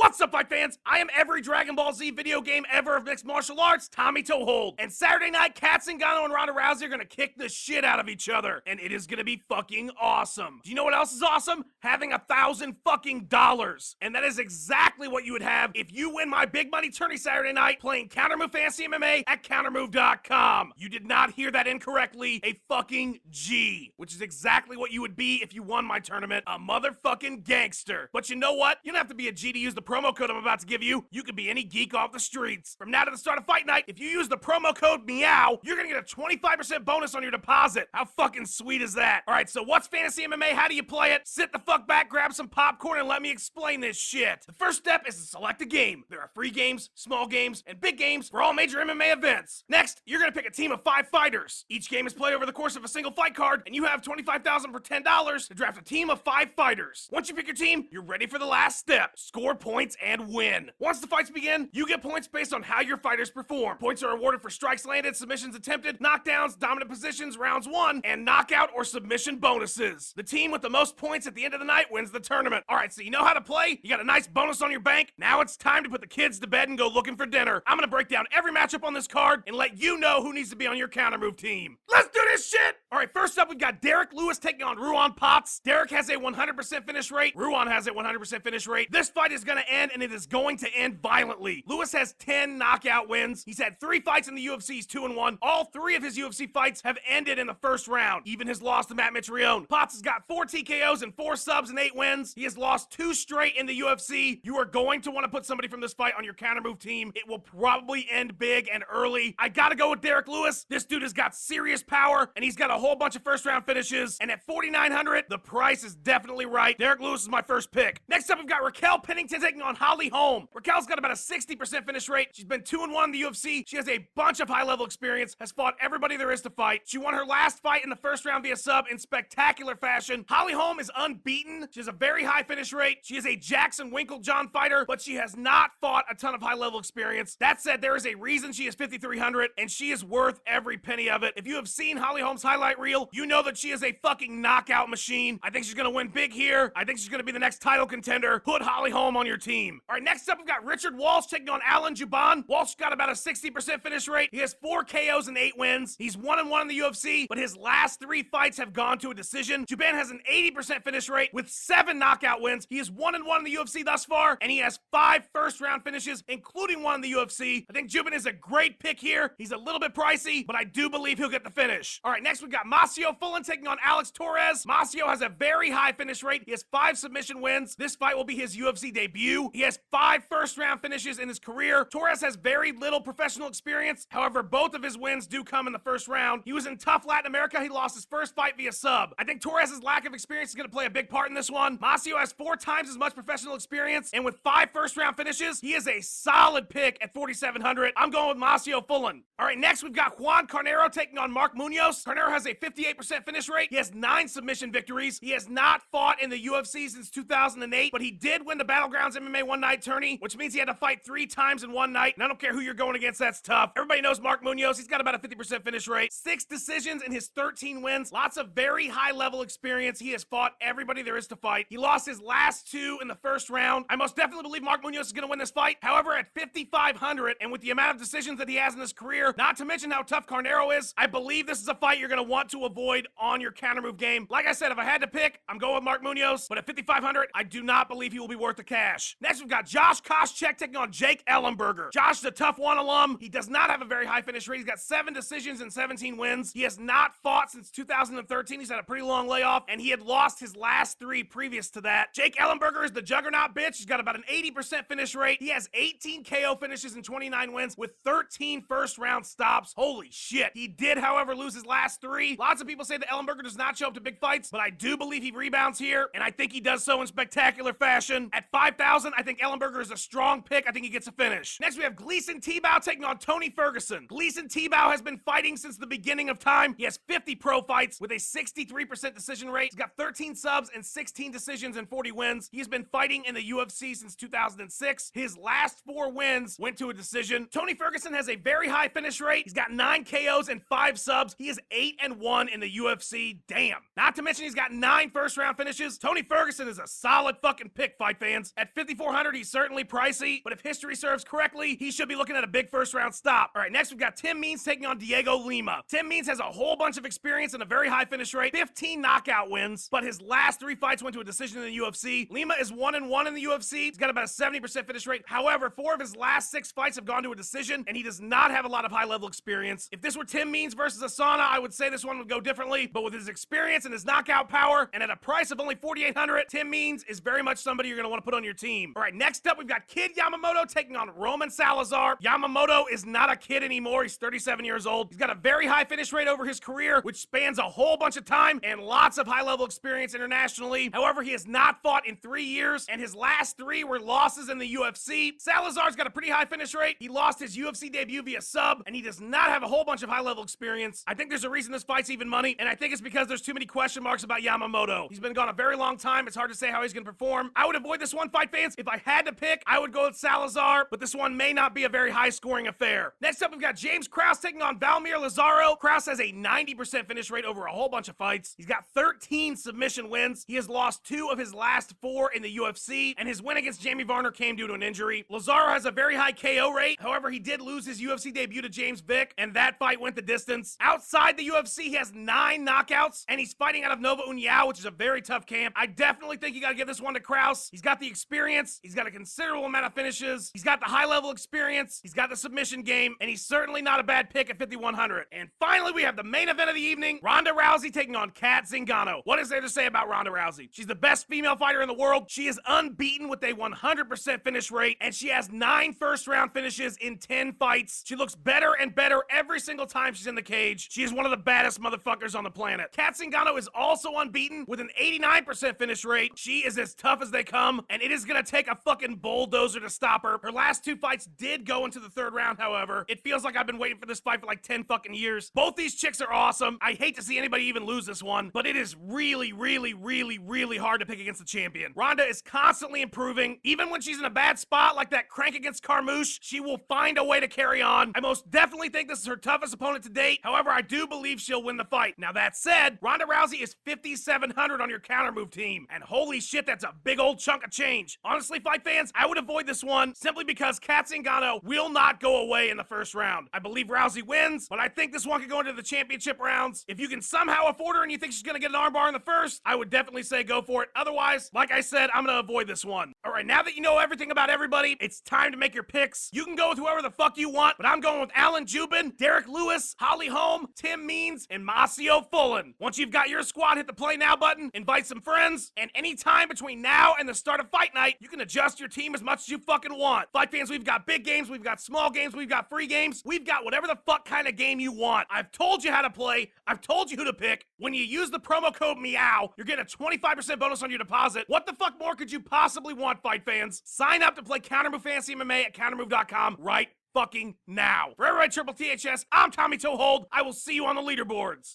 What's up, fight fans? I am every Dragon Ball Z video game ever of mixed martial arts, Tommy Toehold. And Saturday night, Kat Zingano and Ronda Rousey are gonna kick the shit out of each other. And it is gonna be fucking awesome. Do you know what else is awesome? Having $1,000 fucking dollars. And that is exactly what you would have if you win my big money tourney Saturday night playing Kountermove Fantasy MMA at Kountermove.com. You did not hear that incorrectly. A fucking G. Which is exactly what you would be if you won my tournament. A motherfucking gangster. But you know what? You don't have to be a G to use the promo code I'm about to give you. You could be any geek off the streets. From now to the start of fight night, if you use the promo code MEOW, you're gonna get a 25% bonus on your deposit. How fucking sweet is that? Alright, so what's Fantasy MMA? How do you play it? Sit the fuck back, grab some popcorn, and let me explain this shit. The first step is to select a game. There are free games, small games, and big games for all major MMA events. Next, you're gonna pick a team of 5 fighters. Each game is played over the course of a single fight card, and you have $25,000 for $10 to draft a team of 5 fighters. Once you pick your team, you're ready for the last step. Score points and win. Once the fights begin, you get points based on how your fighters perform. Points are awarded for strikes landed, submissions attempted, knockdowns, dominant positions, rounds won, and knockout or submission bonuses. The team with the most points at the end of the night wins the tournament. Alright, so you know how to play? You got a nice bonus on your bank? Now it's time to put the kids to bed and go looking for dinner. I'm gonna break down every matchup on this card and let you know who needs to be on your Kountermove team. Let's do this shit! Alright, first up, we've got Derek Lewis taking on Ruan Potts. Derek has a 100% finish rate. Ruan has a 100% finish rate. This fight is gonna end, and it is going to end violently. Lewis has 10 knockout wins. He's had 3 fights in the UFC. He's 2-1. All 3 of his UFC fights have ended in the first round. Even his loss to Matt Mitrione. Potts has got 4 TKOs and 4 subs and 8 wins. He has lost 2 straight in the UFC. You are going to want to put somebody from this fight on your Kountermove team. It will probably end big and early. I gotta go with Derek Lewis. This dude has got serious power, and he's got a whole bunch of first round finishes. And at $4,900, the price is definitely right. Derek Lewis is my first pick. Next up, we've got Raquel Pennington taking on Holly Holm. Raquel's got about a 60% finish rate. She's been 2-1 in the UFC. She has a bunch of high-level experience, has fought everybody there is to fight. She won her last fight in the first round via sub in spectacular fashion. Holly Holm is unbeaten. She has a very high finish rate. She is a Jackson Winklejohn fighter, but she has not fought a ton of high-level experience. That said, there is a reason she is 5,300, and she is worth every penny of it. If you have seen Holly Holm's highlight reel, you know that she is a fucking knockout machine. I think she's gonna win big here. I think she's gonna be the next title contender. Put Holly Holm on your team. All right, next up, we've got Richard Walsh taking on Alan Juban. Walsh got about a 60% finish rate. He has 4 KOs and 8 wins. He's 1-1 in the UFC, but his last 3 fights have gone to a decision. Juban has an 80% finish rate with 7 knockout wins. He is 1-1 in the UFC thus far, and he has 5 first-round finishes, including 1 in the UFC. I think Juban is a great pick here. He's a little bit pricey, but I do believe he'll get the finish. All right, next we've got Macio Fullen taking on Alex Torres. Macio has a very high finish rate. He has 5 submission wins. This fight will be his UFC debut. He has 5 first-round finishes in his career. Torres has very little professional experience. However, both of his wins do come in the first round. He was in tough Latin America. He lost his first fight via sub. I think Torres' lack of experience is going to play a big part in this one. Macio has 4 times as much professional experience, and with 5 first-round finishes, he is a solid pick at 4,700. I'm going with Macio Fullen. All right, next we've got Juan Carnero taking on Mark Munoz. Carnero has a 58% finish rate. He has 9 submission victories. He has not fought in the UFC since 2008, but he did win the Battlegrounds MMA one-night tourney, which means he had to fight 3 times in one night, and I don't care who you're going against, that's tough. Everybody knows Mark Munoz. He's got about a 50% finish rate, 6 decisions in his 13 wins, lots of very high-level experience. He has fought everybody there is to fight. He lost his last 2 in the first round. I most definitely believe Mark Munoz is going to win this fight. However, at 5,500, and with the amount of decisions that he has in his career, not to mention how tough Carnero is, I believe this is a fight you're going to want to avoid on your Kountermove game. Like I said, if I had to pick, I'm going with Mark Munoz, but at 5,500, I do not believe he will be worth the cash. Next, we've got Josh Koscheck taking on Jake Ellenberger. Josh is a Tough One alum. He does not have a very high finish rate. He's got 7 decisions and 17 wins. He has not fought since 2013. He's had a pretty long layoff, and he had lost his last 3 previous to that. Jake Ellenberger is the juggernaut bitch. He's got about an 80% finish rate. He has 18 KO finishes and 29 wins with 13 first-round stops. Holy shit. He did, however, lose his last 3. Lots of people say that Ellenberger does not show up to big fights, but I do believe he rebounds here, and I think he does so in spectacular fashion. At 5,000, I think Ellenberger is a strong pick. I think he gets a finish. Next, we have Gleason Tebow taking on Tony Ferguson. Gleason Tebow has been fighting since the beginning of time. He has 50 pro fights with a 63% decision rate. He's got 13 subs and 16 decisions and 40 wins. He's been fighting in the UFC since 2006. His last 4 wins went to a decision. Tony Ferguson has a very high finish rate. He's got 9 KOs and 5 subs. He is 8-1 1-1 in the UFC. Damn. Not to mention he's got 9 first-round finishes. Tony Ferguson is a solid fucking pick, fight fans. At 5,400, he's certainly pricey, but if history serves correctly, he should be looking at a big first-round stop. All right, next we've got Tim Means taking on Diego Lima. Tim Means has a whole bunch of experience and a very high finish rate, 15 knockout wins, but his last 3 fights went to a decision in the UFC. Lima is 1-1 in the UFC. He's got about a 70% finish rate. However, 4 of his last 6 fights have gone to a decision, and he does not have a lot of high-level experience. If this were Tim Means versus Asana, I would say this one would go differently, but with his experience and his knockout power, and at a price of only 4,800, Tim Means is very much somebody you're going to want to put on your team. All right, next up, we've got Kid Yamamoto taking on Roman Salazar. Yamamoto is not a kid anymore. He's 37 years old. He's got a very high finish rate over his career, which spans a whole bunch of time and lots of high-level experience internationally. However, he has not fought in 3 years, and his last 3 were losses in the UFC. Salazar's got a pretty high finish rate. He lost his UFC debut via sub, and he does not have a whole bunch of high-level experience. I think there's a reason this fight's even money, and I think it's because there's too many question marks about Yamamoto. He's been gone a very long time. It's hard to say how he's going to perform. I would avoid this one, fight fans. If I had to pick, I would go with Salazar, but this one may not be a very high-scoring affair. Next up, we've got James Krause taking on Valmir Lazaro. Krause has a 90% finish rate over a whole bunch of fights. He's got 13 submission wins. He has lost 2 of his last 4 in the UFC, and his win against Jamie Varner came due to an injury. Lazaro has a very high KO rate. However, he did lose his UFC debut to James Vick, and that fight went the distance. Outside the UFC, he has 9 knockouts, and he's fighting out of Nova União, which is a very tough camp. I definitely think you gotta give this one to Krause. He's got the experience. He's got a considerable amount of finishes. He's got the high-level experience. He's got the submission game, and he's certainly not a bad pick at 5,100. And finally, we have the main event of the evening, Ronda Rousey taking on Kat Zingano. What is there to say about Ronda Rousey? She's the best female fighter in the world. She is unbeaten with a 100% finish rate, and she has 9 first-round finishes in 10 fights. She looks better and better every single time she's in the cage. She is one of the baddest motherfuckers on the planet. Kat Zingano is also unbeaten with an 89% finish rate. She is as tough as they come, and it is gonna take a fucking bulldozer to stop her. Her last 2 fights did go into the 3rd round, however. It feels like I've been waiting for this fight for like 10 fucking years. Both these chicks are awesome. I hate to see anybody even lose this one, but it is really, really, really, really hard to pick against the champion. Ronda is constantly improving. Even when she's in a bad spot like that crank against Carmouche, she will find a way to carry on. I most definitely think this is her toughest opponent to date. However, I do believe she'll win the fight. Now that said, Ronda Rousey is 5,700 on your Kountermove team, and holy shit, that's a big old chunk of change. Honestly, fight fans, I would avoid this one simply because Kat Zingano will not go away in the 1st round. I believe Rousey wins, but I think this one could go into the championship rounds. If you can somehow afford her and you think she's gonna get an armbar in the 1st, I would definitely say go for it. Otherwise, like I said, I'm gonna avoid this one. All right, now that you know everything about everybody, it's time to make your picks. You can go with whoever the fuck you want, but I'm going with Alan Jubin, Derek Lewis, Holly Holm, Tim Means, and Masio Fullen. Once you've got your squad, hit the play now button, invite some friends, and any time between now and the start of fight night, you can adjust your team as much as you fucking want. Fight fans, we've got big games, we've got small games, we've got free games, we've got whatever the fuck kind of game you want. I've told you how to play, I've told you who to pick. When you use the promo code MEOW, you're getting a 25% bonus on your deposit. What the fuck more could you possibly want, fight fans? Sign up to play Kountermove Fantasy MMA at Kountermove.com right fucking now. For everybody Triple THS, I'm Tommy Toehold. I will see you on the leaderboards.